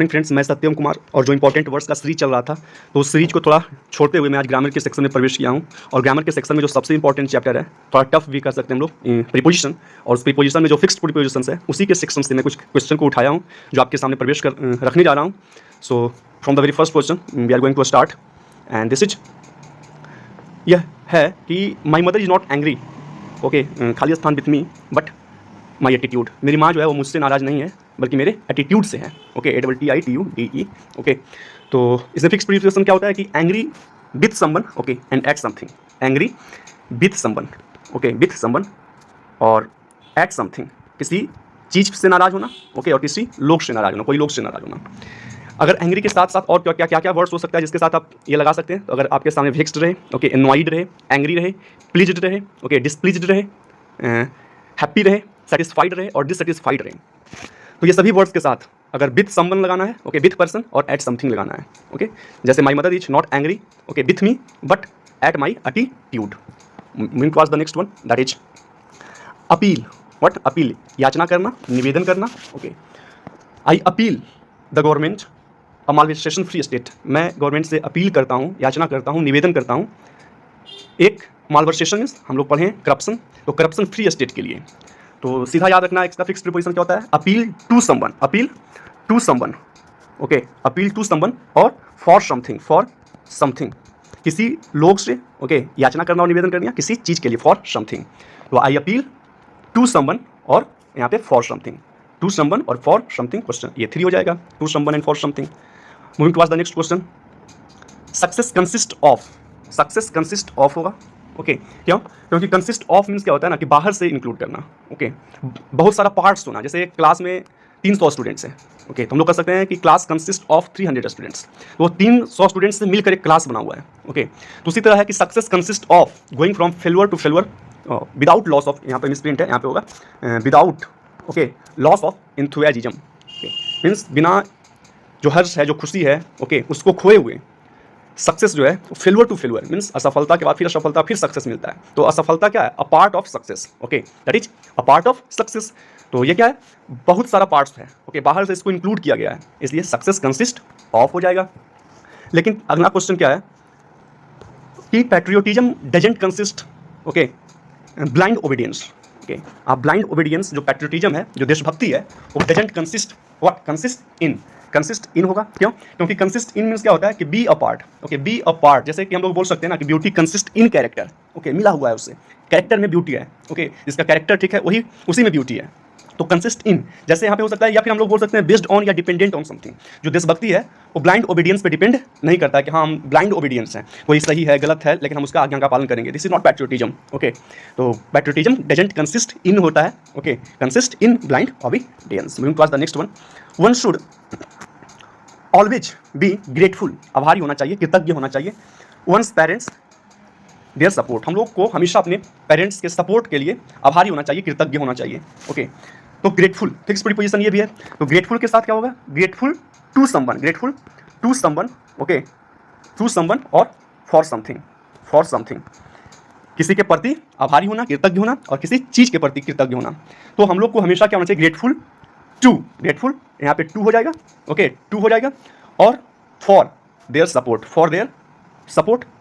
Morning friends, मैं सत्यम कुमार और जो इंपॉर्टेंट वर्ड्स का सीरीज चल रहा था तो उस सीरीज को थोड़ा छोड़ते हुए मैं आज ग्रामर के सेक्शन में प्रवेश किया हूं। और ग्रामर के सेक्शन में जो सबसे इंपॉर्टेंट चैप्टर है, थोड़ा टफ भी कर सकते हैं हम लोग, प्रीपोजिशन। और उस प्रीपोजिशन में जो फिक्स्ड प्रीपोजिशन है उसी के सेक्शन से मैं कुछ क्वेश्चन को उठाया हूँ जो आपके सामने प्रवेश रखने जा रहा हूँ। So from the very first question we are going to start and this is, यह है कि my mother is not angry, okay, खाली स्थान with me but my attitude. मेरी माँ जो है वो मुझसे नाराज़ नहीं है बल्कि मेरे एटीट्यूड से है। Okay, ATTITUDE। ओके, तो इसमें फिक्स प्रीपोजिशन क्या होता है कि angry with someone, okay, and at something. Angry with someone, okay, with someone और एट समथिंग, किसी चीज़ से नाराज़ होना, ओके, और किसी लोग से नाराज़ होना, कोई लोग से नाराज़ होना। अगर एंग्री के साथ साथ और क्या वर्ड्स हो सकता है जिसके साथ आप ये लगा सकते हैं, तो अगर आपके सामने वेक्स्ड रहे, ओके, एनॉयड रहे, एंग्री रहे, प्लीज्ड रहे, ओके, डिसप्लीज्ड रहे, हैप्पी रहे, सेटिस्फाइड रहे और डिससेटिस्फाइड रहे, तो ये सभी वर्ड्स के साथ अगर विथ समवन लगाना है, ओके, विथ पर्सन और एट समथिंग लगाना है। ओके, जैसे my mother is not angry, okay, with me but at my attitude. Mean to the next one, that is appeal. What? Appeal, याचना करना, निवेदन करना। Okay, I appeal the government a malversation free state. मैं government से appeal करता हूँ, याचना करता हूँ, निवेदन करता हूँ एक मालवर्सेशन, हम लोग पढ़े करप्शन, तो करप्शन फ्री स्टेट के लिए। तो सीधा याद रखना इसका फिक्स प्रीपोजिशन क्या होता है, appeal to someone, appeal to someone, okay, appeal to someone और फॉर समथिंग, किसी लोग से, ओके, याचना करना और निवेदन करना किसी चीज़ के लिए, फॉर समथिंग। तो आई अपील टू समवन और यहाँ पे फॉर समथिंग, टू समवन और फॉर समथिंग क्वेश्चन, ये 3 हो जाएगा, to someone and for something. Moving towards the next question, success consist of होगा। ओके, क्यों? क्योंकि कंसिस्ट ऑफ मीन्स क्या होता है ना कि बाहर से इंक्लूड करना। ओके, बहुत सारा पार्ट्स होना, जैसे क्लास में 300 स्टूडेंट्स हैं, ओके, तो हम लोग कर सकते हैं कि क्लास कंसिस्ट ऑफ 300 स्टूडेंट्स, तो 300 स्टूडेंट्स से मिलकर एक क्लास बना हुआ है। ओके, तो उसी तरह है कि success consist of going from failure to failure without loss of, यहाँ पे मिसप्रिंट है, यहाँ पे होगा without, okay, loss of enthusiasm. Means बिना जो हर्ष है, जो खुशी है, ओके, उसको खोए हुए सक्सेस जो है फेल्यूर टू फेल्यूर मीन्स असफलता के बाद फिर असफलता, फिर सक्सेस मिलता है। तो असफलता क्या है? A part of success. Okay, that is a part of success. तो ये क्या है? बहुत सारा पार्ट्स है, ओके, बाहर से इसको इंक्लूड किया गया है, इसलिए सक्सेस कंसिस्ट ऑफ हो जाएगा। लेकिन अगला क्वेश्चन क्या है कि patriotism doesn't consist, okay, blind obedience. Okay, आप ब्लाइंड ओबीडियंस जो पैट्रियोटिज्म है, जो देशभक्ति है, वो doesn't consist, what? Consist in होगा। क्यों? क्योंकि कंसिस्ट इन मीन्स क्या होता है कि be a part. Okay, be a part, जैसे कि हम लोग बोल सकते हैं ना कि beauty consist in character. Okay, मिला हुआ है उससे, कैरेक्टर में ब्यूटी है। ओके, जिसका कैरेक्टर ठीक है वही उसी में ब्यूटी है, तो कंसिस्ट इन जैसे यहाँ पे हो सकता है, या फिर हम लोग बोल सकते हैं बेस्ड ऑन या डिपेंडेंट ऑन समथिंग। जो देशभक्ति है वो ब्लाइंड ओबीडियंस पे डिपेंड नहीं करता है कि हाँ हम ब्लाइंड ओबीडियंस हैं, कोई सही है गलत है लेकिन हम उसका आज्ञा का पालन करेंगे। This is not patriotism. Okay, तो पैट्रियोटिज्म डजंट कंसिस्ट इन होता है, okay, consist in blind obedience. Moving towards the next one, one should always be grateful, आभारी होना चाहिए, कृतज्ञ होना चाहिए, वंस पेरेंट्स देयर सपोर्ट, हम लोग को हमेशा अपने पेरेंट्स के सपोर्ट के लिए आभारी होना चाहिए, कृतज्ञ होना चाहिए। ओके, तो ग्रेटफुल फिक्स प्रीपोजिशन ये भी है, तो ग्रेटफुल के साथ क्या होगा? Grateful to someone, okay, to someone और फॉर समथिंग, किसी के प्रति आभारी होना, कृतज्ञ होना और किसी चीज़ के प्रति कृतज्ञ होना। तो हम लोग को हमेशा क्या होना चाहिए? ग्रेटफुल यहाँ पे टू हो जाएगा, ओके, टू हो जाएगा, और फॉर देयर सपोर्ट,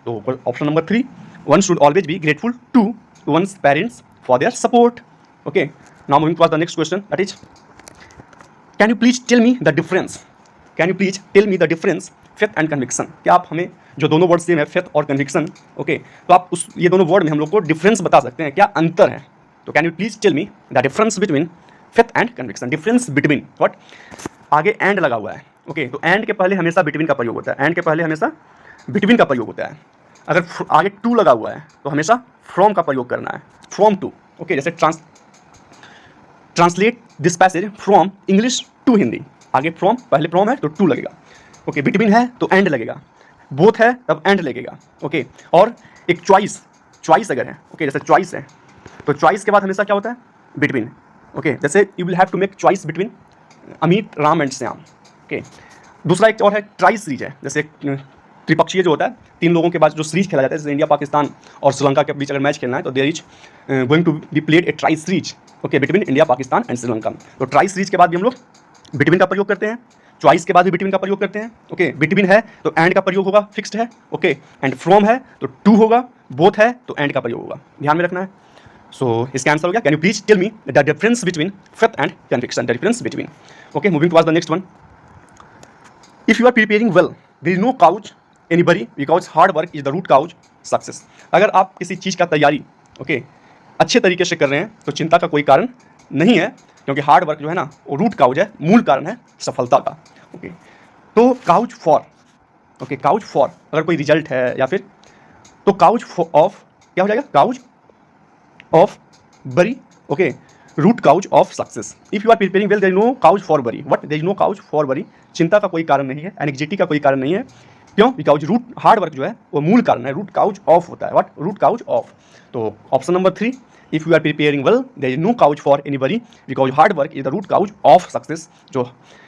तो option number 3, one should always be grateful to one's parents for their support. Okay, now moving towards the next question, that is can you please tell me the difference faith and conviction. क्या आप हमें जो दोनों word same है, faith और conviction, okay, तो आप ये दोनों वर्ड में हम लोग को डिफरेंस बता सकते हैं, क्या अंतर है? तो can you please tell me the difference between faith and conviction. Difference between what? आगे एंड लगा हुआ है, ओके, तो एंड के पहले हमेशा बिटवीन का प्रयोग होता है, अगर आगे टू लगा हुआ है तो हमेशा फ्रॉम का प्रयोग करना है, फ्रॉम टू। ओके, जैसे translate this passage from English to Hindi, आगे फ्रॉम, पहले फ्रॉम है तो टू लगेगा। ओके, बिटवीन है तो एंड लगेगा, बोथ है तब एंड लगेगा। ओके, और एक चॉइस अगर है, ओके, जैसे चॉइस है तो चॉइस के बाद हमेशा क्या होता है? बिटवीन। ओके, जैसे you will have to make choice between Amit, Ram and Shyam. Okay, दूसरा एक और है ट्राई सीरीज है, जैसे त्रिपक्षीय जो होता है, 3 लोगों के बाद जो सीरीज खेला जाता है, जैसे इंडिया पाकिस्तान और श्रीलंका के बीच अगर मैच खेलना है तो there is going to be played a tri series, okay, between India Pakistan and Sri Lanka. तो ट्राई सीरीज के बाद भी हम लोग बिटवीन का प्रयोग करते हैं, चॉइस के बाद भी बिटवीन का प्रयोग करते हैं। ओके, बिटवीन है तो एंड का प्रयोग होगा, फिक्स्ड है। ओके, एंड फ्रॉम है तो टू होगा, बोथ है तो एंड का प्रयोग होगा, ध्यान में रखना है। सो इसका आंसर हो गया, can you please tell me the difference between faith and conviction, the difference between. Okay, moving towards the next one. If you are preparing well there is no cause anybody because hard work is the root cause success. अगर आप किसी चीज़ का तैयारी अच्छे तरीके से कर रहे हैं तो चिंता का कोई कारण नहीं है, क्योंकि हार्ड वर्क जो है ना वो रूट काउज है, मूल कारण है सफलता का। ओके, तो काउज फॉर, काउज फॉर अगर कोई रिजल्ट है या फिर, तो काउज ऑफ क्या हो जाएगा, cause of worry. Okay, root cause of success. If you are preparing well there is no cause for worry. What, there is no cause for worry, चिंता का कोई कारण नहीं है, एंग्जाइटी का कोई कारण नहीं है। क्यों? बिकॉज रूट हार्ड वर्क जो है वो मूल कारण है, रूट काउज ऑफ होता है। What, root cause of. तो option number 3, if you are preparing well there is no cause for any worry because hard work is the root cause of success. जो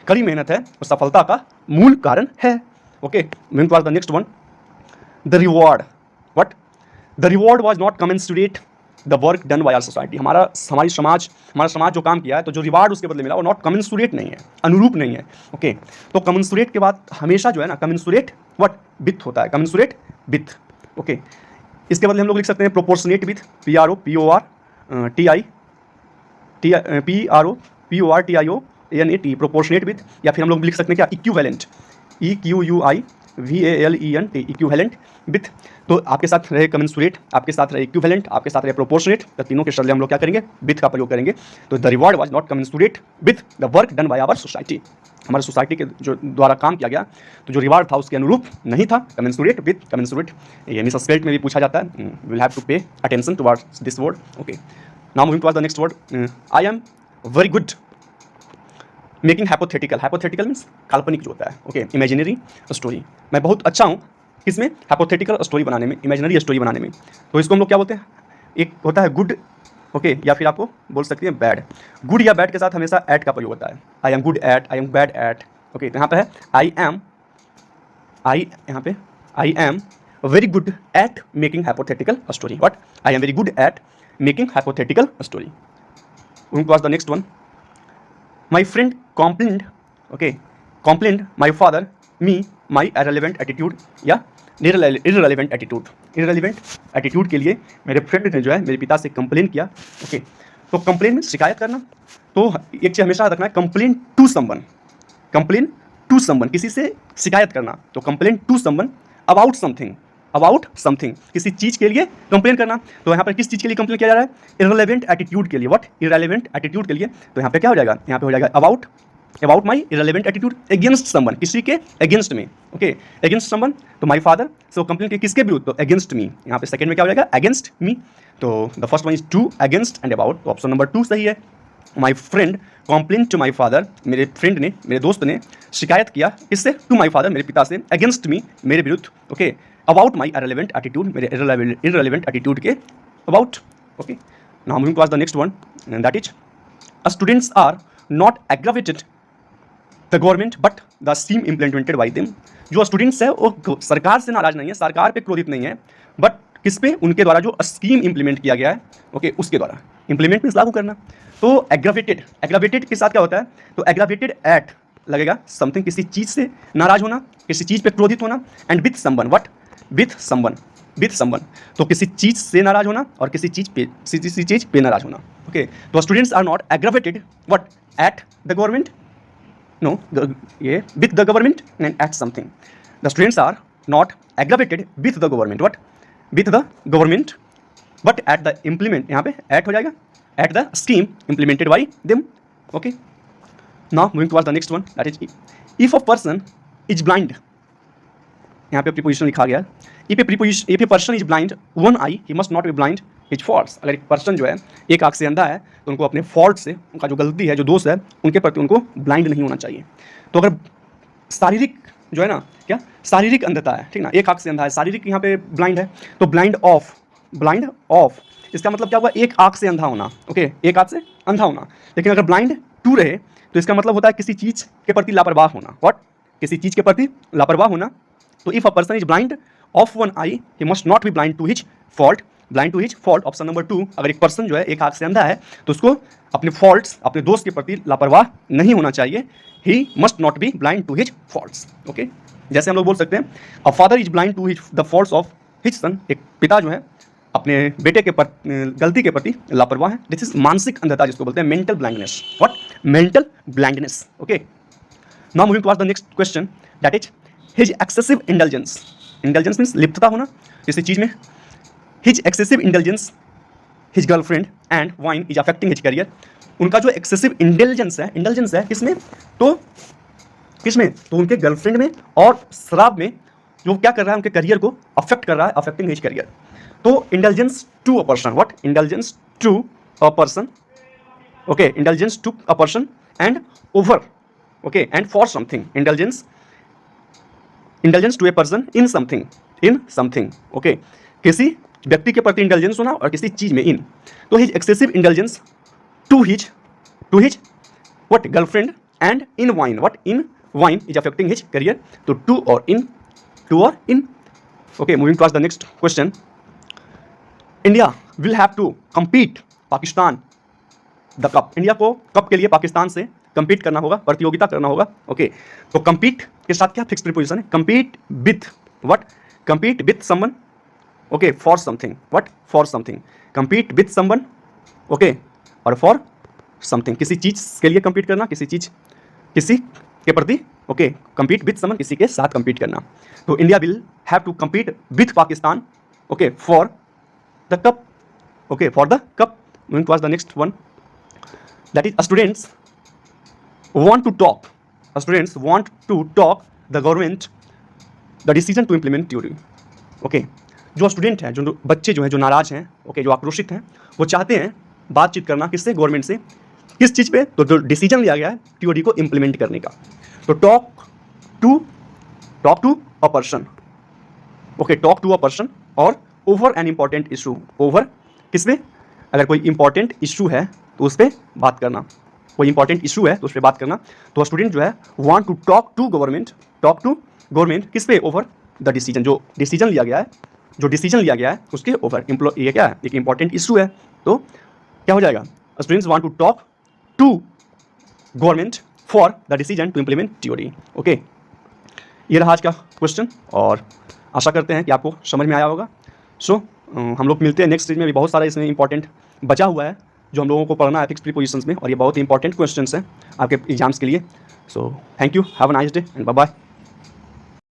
कड़ी मेहनत है वो सफलता का मूल कारण है। Okay, moving towards the next one. The reward, what, the reward was not commensurate the work done by our society. हमारा समाज जो काम किया है तो जो रिवार्ड उसके बदले मिला वो नॉट कमेंसुरेट नहीं है, अनुरूप नहीं है। ओके, तो कमेंसुरेट के बाद हमेशा जो है ना कमेंसुरेट व्हाट विथ होता है, कमेंसुरेट विथ। ओके, इसके बदले हम लोग लिख सकते हैं proportionate with, PROPORTIONAT, proportionate with. या फिर हम लोग लिख सकते हैं क्या, इक्विवेलेंट, EQUIVALENT, इक्विवेलेंट विथ। तो आपके साथ रहे कमेंसुरेट, आपके साथ रहे इक्विवेलेंट, आपके साथ रहे प्रोपोर्शनेट, तो तीनों के शब्द हम लोग क्या करेंगे, विथ का प्रयोग करेंगे। तो the reward was not commensurate with the work done by our society. हमारे सोसाइटी के जो द्वारा काम किया गया तो जो रिवार्ड था उसके अनुरूप नहीं था, कमेंसुरेट विथ, कमेंसुरेट। ये मिस स्केल्ट में भी पूछा जाता है, will have to pay attention towards this word. Okay, now moving towards the next word. I am very good making hypothetical, hypothetical means काल्पनिक जो होता है। Okay, imaginary story. मैं बहुत अच्छा हूँ किसमें, हाइपोथेटिकल स्टोरी बनाने में, इमेजिनरी स्टोरी बनाने में। तो इसको हम लोग क्या बोलते हैं, एक होता है गुड, ओके, या फिर आपको बोल सकते हैं बैड। गुड या बैड के साथ हमेशा एट का प्रयोग होता है। I am good at, I am bad at. Okay, तो यहाँ पे है आई am very good at making hypothetical story. What, I am very good at making hypothetical story. Moving towards the next one. My friend complained, complained my father me my irrelevant attitude या irrelevant attitude। irrelevant attitude के लिए मेरे friend ने जो है मेरे पिता से कंप्लेन किया। ओके, तो कंप्लेन में शिकायत करना। तो एक चीज़ हमेशा याद रखना है, complain to someone, complain to someone, किसी से शिकायत करना। तो complain to someone about something, about something, किसी चीज़ के लिए कंप्लेन करना। तो यहाँ पर किस चीज़ के लिए कंप्लेन किया जा रहा है, इररेलेवेंट एटीट्यूड के लिए। व्हाट, इररेलेवेंट एटीट्यूड के लिए। तो यहाँ पे क्या हो जाएगा, यहाँ पे हो जाएगा about my irrelevant attitude against someone, किसी के अगेंस्ट में। ओके, अगेंस्ट समवन, तो माई फादर, सो कंप्लेन की किसके विरुद्ध, तो अगेंस्ट मी। यहाँ पे सेकंड में क्या हो जाएगा, अगेंस्ट मी। तो the first one is to, against and about, तो ऑप्शन नंबर 2 सही है। My friend complain to my father, मेरे फ्रेंड ने, मेरे दोस्त ने शिकायत किया किससे, टू माई फादर, मेरे पिता से, अगेंस्ट मी, मेरे विरुद्ध। Okay, about my irrelevant attitude, मेरे इररेलेवेंट एटीट्यूड के about. Okay, now moving towards the next one, that is students are not aggravated the government but the scheme implemented by them. जो students है वो सरकार से नाराज नहीं है, सरकार पे क्रोधित नहीं है, बट किस पे, उनके द्वारा जो स्कीम इंप्लीमेंट किया गया है, ओके, उसके द्वारा। इंप्लीमेंट मीन्स लागू करना। तो एग्रावेटेड, एग्रावेटेड के साथ क्या होता है, तो एग्रावेटेड एट लगेगा समथिंग, किसी चीज़ से नाराज होना, किसी चीज़ पे क्रोधित होना, and with someone, what, with someone, with someone, तो किसी चीज़ से नाराज होना और किसी चीज़ पे नाराज होना। ओके, तो students are not aggravated what at the government, no, ये with the government and at something. The students are not aggravated with the government, what, with the government, but at the implement, यहाँ पे at हो जाएगा, at the scheme implemented by them. Okay, now moving towards the next one, that is if a person is blind, यहाँ पे preposition लिखा गया है, if a person is blind one eye he must not be blind his faults. अगर एक person जो है एक आँख से अंधा है तो उनको अपने फॉल्ट से, उनका जो गलती है, जो दोष है, उनके प्रति उनको ब्लाइंड नहीं होना चाहिए। तो अगर शारीरिक जो है ना, क्या शारीरिक अंधता है, ठीक ना, एक आँख से अंधा है, शारीरिक यहाँ पे ब्लाइंड है, तो ब्लाइंड ऑफ, इसका मतलब क्या हुआ, एक आँख से अंधा होना। ओके, एक आँख से अंधा होना। लेकिन अगर ब्लाइंड टू रहे तो इसका मतलब होता है किसी चीज़ के प्रति लापरवाह होना। व्हाट, किसी चीज़ के प्रति लापरवाह होना। तो if a person is blind of one eye he must not be blind to his fault, blind to his fault, option number 2। अगर एक पर्सन जो है एक आँख से अंधा है तो उसको अपने फॉल्ट्स, अपने दोस्त के प्रति लापरवाह नहीं होना चाहिए। He must not be blind to his faults. Okay, जैसे हम लोग बोल सकते हैं a father is blind to his the faults of his son. एक पिता जो है अपने बेटे के गलती के प्रति लापरवाह है। दिस इज मानसिक अंधता जिसको बोलते हैं mental blindness. What? Mental blindness. Okay, now moving towards the next question that is his excessive indulgence. Indulgence means लिप्तता होना किसी चीज़ में। His excessive indulgence his girlfriend and wine is affecting his career. उनका जो एक्सेसिव इंटेलिजेंस है किसमें? तो उनके गर्लफ्रेंड में और शराब में जो क्या कर रहा है उनके करियर को अफेक्ट कर रहा है, अफेक्टिंग हिज करियर। तो intelligence to a person, what? Intelligence to a person, okay, intelligence to a person and over, okay, and for something. Intelligence to a person in something, okay, किसी व्यक्ति के प्रति intelligence होना और किसी चीज में इन। तो his excessive intelligence to his what? Girlfriend and in wine, what? In wine is affecting his career. तो टू और in. Okay, moving towards the next question. India will have to compete Pakistan the cup. India को cup के लिए पाकिस्तान से compete करना होगा, प्रतियोगिता करना होगा। ओके, तो compete के साथ क्या फिक्स प्रीपोजिशन है? compete with what? compete with someone, okay, for something, what? for something, compete with someone, okay, और for something, किसी चीज के लिए compete करना, किसी के प्रति, ओके, compete with someone, किसी के साथ compete करना। तो India will have to compete with Pakistan, okay, for the cup, okay, for the cup. Moving towards the next one, that is students want to talk the government the decision to implement theory. Okay, जो student हैं, जो बच्चे जो हैं, जो नाराज हैं, okay, जो आक्रोशित हैं, वो चाहते हैं बातचीत करना किससे? गवर्नमेंट से। किस चीज़ पे? तो जो डिसीजन लिया गया है थ्योरी को इम्प्लीमेंट करने का। तो talk to a person, okay, talk to a person और over an important issue. Over किस पे? अगर कोई इंपॉर्टेंट इशू है तो उस पर बात करना, कोई इंपॉर्टेंट इशू है तो उस पर बात करना। तो स्टूडेंट जो है want to talk to government किस पे? ओवर द डिसीजन, जो डिसीजन लिया गया है उसके ओवर। ये क्या है? एक इंपॉर्टेंट इशू है, तो क्या हो जाएगा? Students want to talk to government for the decision to implement theory. Okay, ये रहा आज का क्वेश्चन और आशा करते हैं कि आपको समझ में आया होगा। सो हम लोग मिलते हैं नेक्स्ट सीरीज में। भी बहुत सारा इसमें इंपॉर्टेंट बचा हुआ है जो हम लोगों को पढ़ना है फिक्स प्रीपोजिशंस में, और ये बहुत ही इंपॉर्टेंट क्वेश्चंस हैं आपके एग्जाम्स के लिए। So thank you, have a nice day and bye bye.